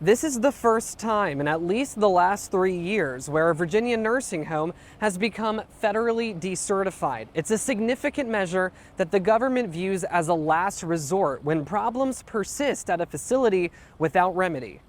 This is the first time in at least the last 3 years where a Virginia nursing home has become federally decertified. It's a significant measure that the government views as a last resort when problems persist at a facility without remedy.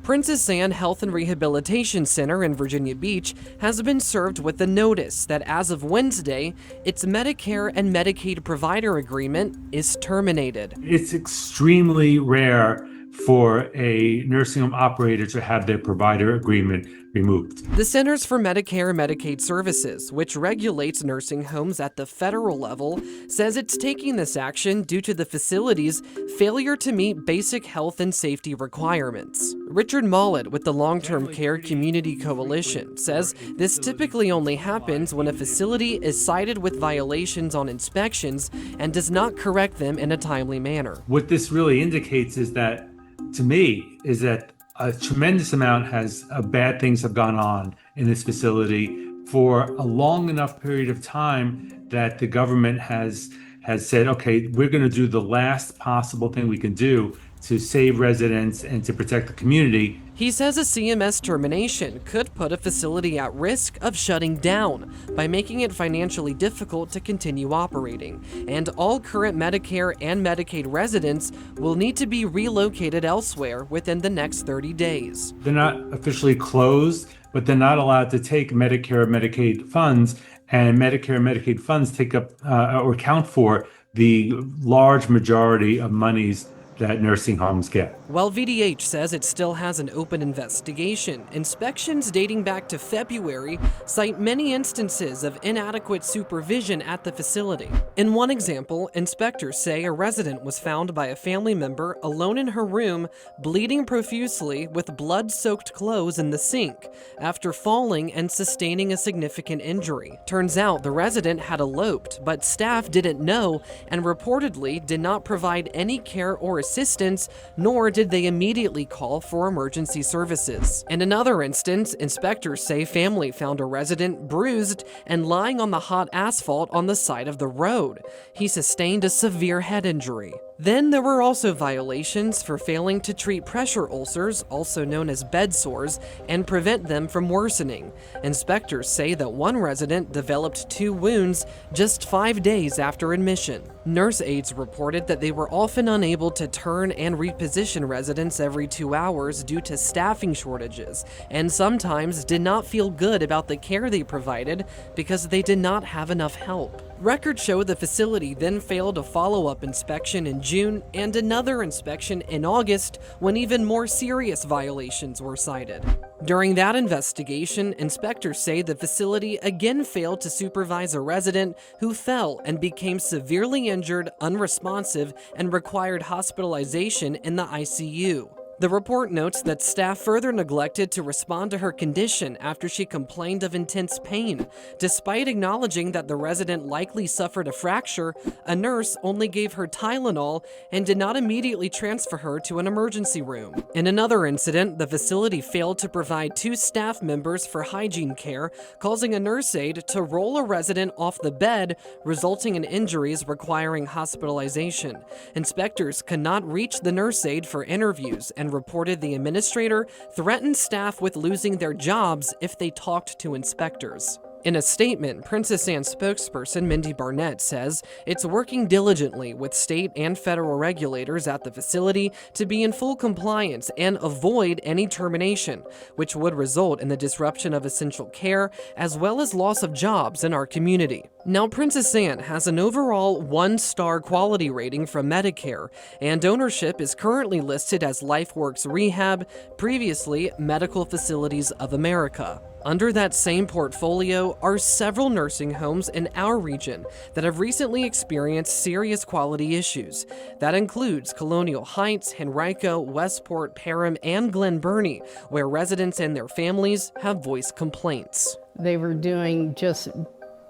Princess Anne Health and Rehabilitation Center in Virginia Beach has been served with a notice that as of Wednesday, its Medicare and Medicaid provider agreement is terminated. It's extremely rare for a nursing home operator to have their provider agreement removed. The Centers for Medicare and Medicaid Services, which regulates nursing homes at the federal level, says it's taking this action due to the facility's failure to meet basic health and safety requirements. Richard Mollett with the Long-Term Care Community Coalition says this typically only happens when a facility is cited with violations on inspections and does not correct them in a timely manner. What this really indicates is that, to me, is that a tremendous amount of bad things have gone on in this facility for a long enough period of time that the government has said, okay, we're going to do the last possible thing we can do to save residents and to protect the community. He says a CMS termination could put a facility at risk of shutting down by making it financially difficult to continue operating, and all current Medicare and Medicaid residents will need to be relocated elsewhere within the next 30 days. They're not officially closed, but they're not allowed to take Medicare and Medicaid funds, and Medicare and Medicaid funds take up or account for the large majority of monies that nursing homes get. While VDH says it still has an open investigation, inspections dating back to February cite many instances of inadequate supervision at the facility. In one example, inspectors say a resident was found by a family member alone in her room, bleeding profusely with blood-soaked clothes in the sink after falling and sustaining a significant injury. Turns out the resident had eloped, but staff didn't know and reportedly did not provide any care or assistance, nor did they immediately call for emergency services. In another instance, inspectors say family found a resident bruised and lying on the hot asphalt on the side of the road. He sustained a severe head injury. Then there were also violations for failing to treat pressure ulcers, also known as bed sores, and prevent them from worsening. Inspectors say that one resident developed 2 wounds just 5 days after admission. Nurse aides reported that they were often unable to turn and reposition residents every 2 hours due to staffing shortages, and sometimes did not feel good about the care they provided because they did not have enough help. Records show the facility then failed a follow-up inspection in June and another inspection in August when even more serious violations were cited. During that investigation, inspectors say the facility again failed to supervise a resident who fell and became severely injured, unresponsive, and required hospitalization in the ICU. The report notes that staff further neglected to respond to her condition after she complained of intense pain. Despite acknowledging that the resident likely suffered a fracture, a nurse only gave her Tylenol and did not immediately transfer her to an emergency room. In another incident, the facility failed to provide 2 staff members for hygiene care, causing a nurse aide to roll a resident off the bed, resulting in injuries requiring hospitalization. Inspectors could not reach the nurse aide for interviews and reported the administrator threatened staff with losing their jobs if they talked to inspectors. In a statement, Princess Anne spokesperson Mindy Barnett says it's working diligently with state and federal regulators at the facility to be in full compliance and avoid any termination, which would result in the disruption of essential care as well as loss of jobs in our community. Now, Princess Anne has an overall 1-star quality rating from Medicare, and ownership is currently listed as LifeWorks Rehab, previously Medical Facilities of America. Under that same portfolio are several nursing homes in our region that have recently experienced serious quality issues. That includes Colonial Heights, Henrico, Westport, Parham, and Glen Burnie, where residents and their families have voiced complaints. They were doing just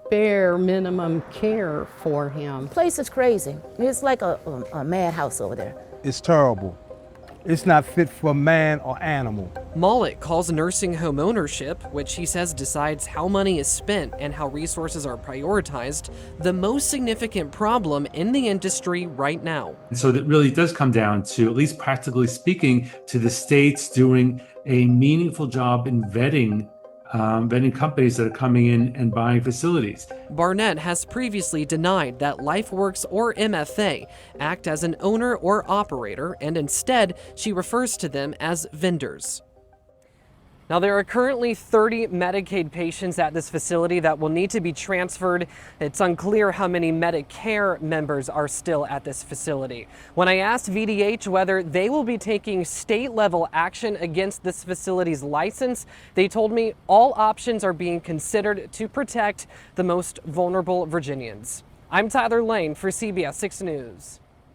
bare minimum care for him. The place is crazy. It's like a madhouse over there. It's terrible. It's not fit for man or animal. Mollett calls nursing home ownership, which he says decides how money is spent and how resources are prioritized, the most significant problem in the industry right now. And so that really does come down to, at least practically speaking, to the states doing a meaningful job in vetting companies that are coming in and buying facilities. Barnett has previously denied that LifeWorks or MFA act as an owner or operator, and instead she refers to them as vendors. Now, there are currently 30 Medicaid patients at this facility that will need to be transferred. It's unclear how many Medicare members are still at this facility. When I asked VDH whether they will be taking state-level action against this facility's license, they told me all options are being considered to protect the most vulnerable Virginians. I'm Tyler Lane for CBS 6 News.